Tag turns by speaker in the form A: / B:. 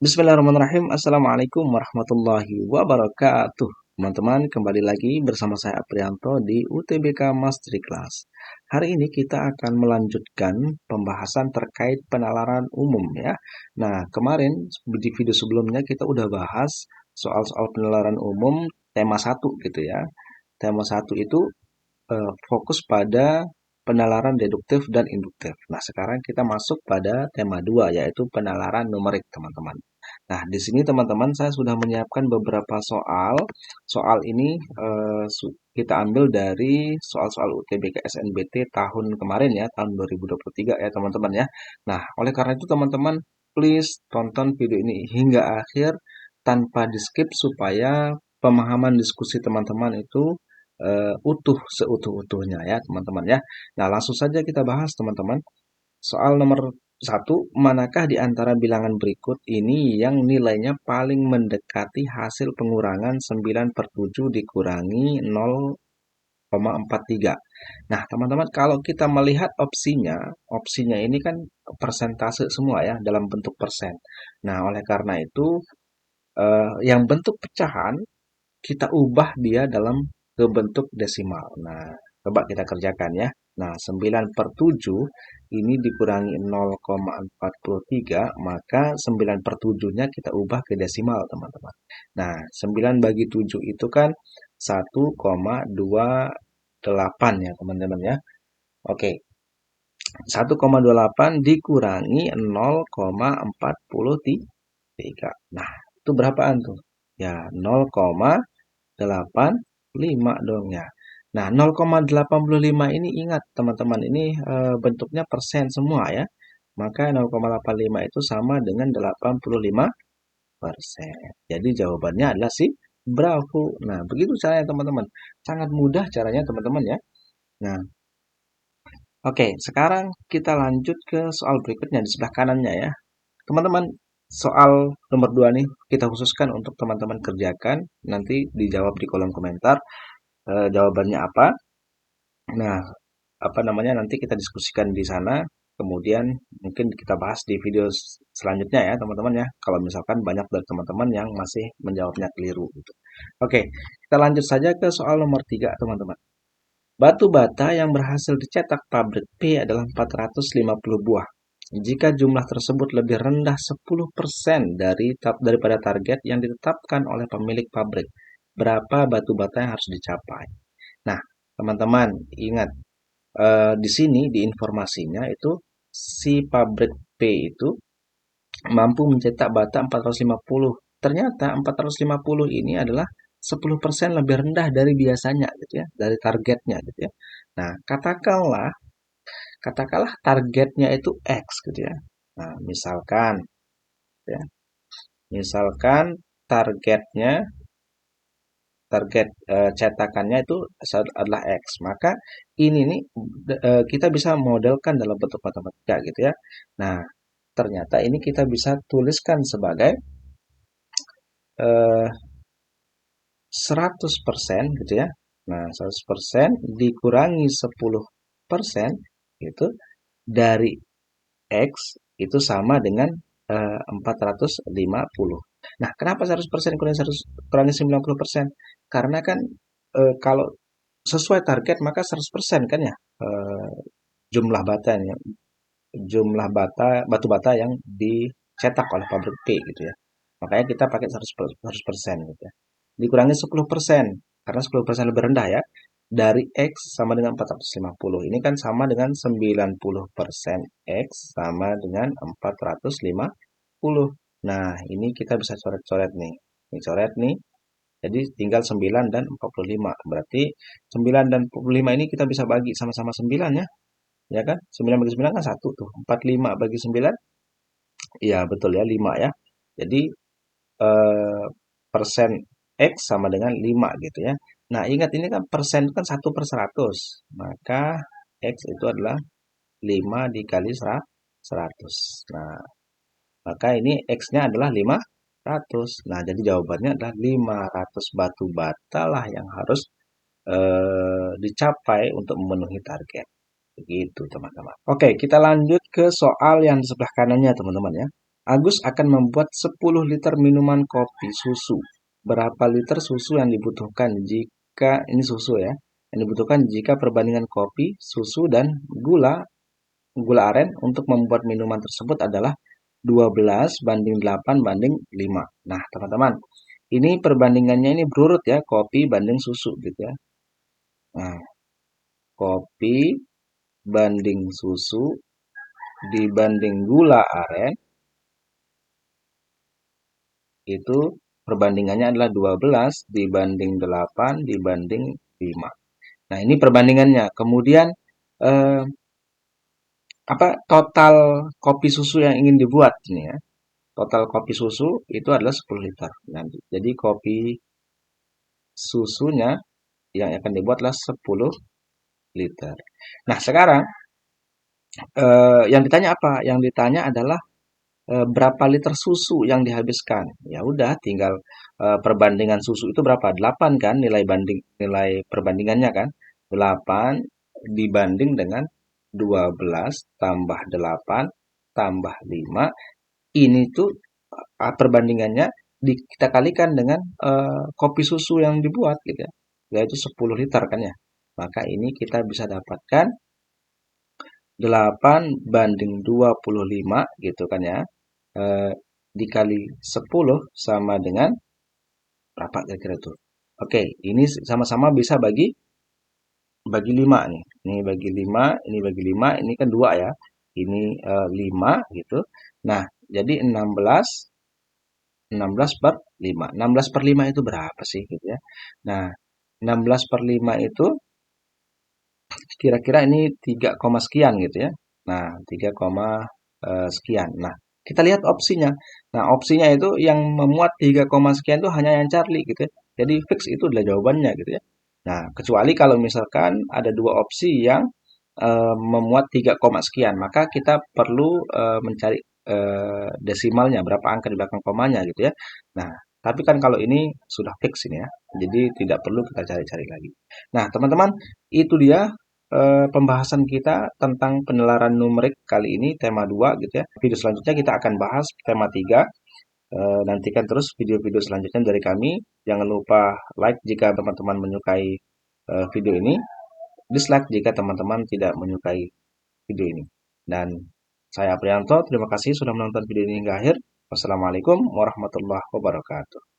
A: Bismillahirrahmanirrahim. Assalamualaikum warahmatullahi wabarakatuh. Teman-teman, kembali lagi bersama saya Aprianto di UTBK Mastery Class. Hari ini kita akan melanjutkan pembahasan terkait penalaran umum ya. Nah, kemarin di video sebelumnya kita udah bahas soal-soal penalaran umum tema 1 gitu ya. Tema 1 itu fokus pada penalaran deduktif dan induktif. Nah, sekarang kita masuk pada tema 2 yaitu penalaran numerik, teman-teman. Nah, di sini teman-teman saya sudah menyiapkan beberapa soal. Soal ini kita ambil dari soal-soal UTBK SNBT tahun kemarin ya, tahun 2023 ya, teman-teman ya. Nah, oleh karena itu teman-teman, please tonton video ini hingga akhir tanpa di-skip supaya pemahaman diskusi teman-teman itu utuh seutuh-utuhnya ya, teman-teman ya. Nah, langsung saja kita bahas teman-teman. Soal nomor 1, manakah di antara bilangan berikut ini yang nilainya paling mendekati hasil pengurangan 9/7 dikurangi 0,43? Nah, teman-teman, kalau kita melihat opsinya ini kan persentase semua ya, dalam bentuk persen. Nah, oleh karena itu, yang bentuk pecahan kita ubah dia dalam ke bentuk desimal. Nah, coba kita kerjakan ya. Nah, 9/7 ini dikurangi 0,43, maka 9/7-nya kita ubah ke desimal, teman-teman. Nah, 9 bagi 7 itu kan 1,28 ya, teman-teman ya. Oke, 1,28 dikurangi 0,43. Nah, itu berapaan tuh? Ya, 0,85 dong ya. Nah, 0,85 ini ingat teman-teman, ini bentuknya persen semua ya. Maka 0,85 itu sama dengan 85%. Jadi jawabannya adalah si Bravo. Nah, begitu caranya teman-teman. Sangat mudah caranya teman-teman ya. Nah, oke, sekarang kita lanjut ke soal berikutnya di sebelah kanannya ya. Teman-teman, soal nomor 2 nih kita khususkan untuk teman-teman kerjakan. Nanti dijawab di kolom komentar. Jawabannya apa. Nah, apa namanya, nanti kita diskusikan di sana. Kemudian mungkin kita bahas di video selanjutnya ya teman-teman ya. Kalau misalkan banyak dari teman-teman yang masih menjawabnya keliru gitu. Oke, kita lanjut saja ke soal nomor 3 teman-teman. Batu bata yang berhasil dicetak pabrik P adalah 450 buah. Jika jumlah tersebut lebih rendah 10% daripada target yang ditetapkan oleh pemilik pabrik, berapa batu bata yang harus dicapai? Nah, teman-teman, ingat di sini di informasinya itu si pabrik P itu mampu mencetak bata 450. Ternyata 450 ini adalah 10% lebih rendah dari biasanya gitu ya, dari targetnya gitu ya. Nah, katakanlah targetnya itu X gitu ya. Nah, misalkan targetnya target cetakannya itu adalah X. Maka ini nih kita bisa modelkan dalam bentuk matematika gitu ya. Nah, ternyata ini kita bisa tuliskan sebagai 100% gitu ya. Nah, 100% dikurangi 10% itu dari X itu sama dengan 450. Nah, kenapa 100% kurangi 90%? Karena kan kalau sesuai target maka 100% kan ya eh, jumlah batanya, jumlah batu bata yang dicetak oleh pabrik P gitu ya. Makanya kita pakai 100% gitu ya. Dikurangi 10%, karena 10% lebih rendah ya. Dari X sama dengan 450. Ini kan sama dengan 90% X sama dengan 450. Nah, ini kita bisa coret-coret nih. Ini coret nih. Jadi tinggal 9 dan 45. Berarti 9 dan 45 ini kita bisa bagi sama-sama 9 ya. Ya kan? 9 bagi 9 kan 1 tuh. 45 bagi 9. Iya, betul ya, 5 ya. Jadi eh, persen X sama dengan 5 gitu ya. Nah, ingat ini kan persen kan 1/100. Maka X itu adalah 5 dikali 100. Nah, maka ini X-nya adalah 500. Nah, jadi jawabannya adalah 500 batu bata lah yang harus dicapai untuk memenuhi target. Begitu, teman-teman. Oke, kita lanjut ke soal yang di sebelah kanannya, teman-teman ya. Agus akan membuat 10 liter minuman kopi susu. Berapa liter susu yang dibutuhkan jika ini susu ya? Yang dibutuhkan jika perbandingan kopi, susu dan gula aren untuk membuat minuman tersebut adalah 12 banding 8 banding 5. Nah, teman-teman, ini perbandingannya ini berurut ya, kopi banding susu gitu ya. Nah, kopi banding susu dibanding gula aren itu perbandingannya adalah 12 dibanding 8 dibanding 5. Nah, ini perbandingannya. Kemudian eh, apa total kopi susu yang ingin dibuat ini ya. Total kopi susu itu adalah 10 liter. Nanti. Jadi kopi susunya yang akan dibuat adalah 10 liter. Nah, sekarang yang ditanya apa? Yang ditanya adalah berapa liter susu yang dihabiskan. Ya udah, tinggal perbandingan susu itu berapa? 8 kan nilai perbandingannya kan? 8 dibanding dengan 12 tambah 8 tambah 5. Ini tuh perbandingannya kita kalikan dengan kopi susu yang dibuat gitu ya. Yaitu 10 liter kan ya. Maka ini kita bisa dapatkan 8 banding 25 gitu kan ya. Dikali 10 sama dengan berapa kira-kira tuh? Oke, ini sama-sama bisa bagi 5 nih. Ini bagi 5, ini bagi 5, ini kan 2 ya. Ini 5 gitu. Nah, jadi 16 per 5. 16 per 5 itu berapa sih gitu ya. Nah, 16 per 5 itu kira-kira ini 3, sekian gitu ya. Nah, 3, sekian. Nah, kita lihat opsinya. Nah, opsinya itu yang memuat 3, sekian itu hanya yang Charlie gitu ya. Jadi fix itu adalah jawabannya gitu ya. Nah, kecuali kalau misalkan ada dua opsi yang memuat 3, sekian, maka kita perlu mencari desimalnya, berapa angka di belakang komanya gitu ya. Nah, tapi kan kalau ini sudah fix ini ya. Jadi tidak perlu kita cari-cari lagi. Nah, teman-teman, itu dia pembahasan kita tentang penalaran numerik kali ini tema 2 gitu ya. Video selanjutnya kita akan bahas tema 3. Nantikan terus video-video selanjutnya dari kami. Jangan lupa like jika teman-teman menyukai video ini. Dislike jika teman-teman tidak menyukai video ini. Dan saya Aprianto, terima kasih sudah menonton video ini hingga akhir. Wassalamualaikum warahmatullahi wabarakatuh.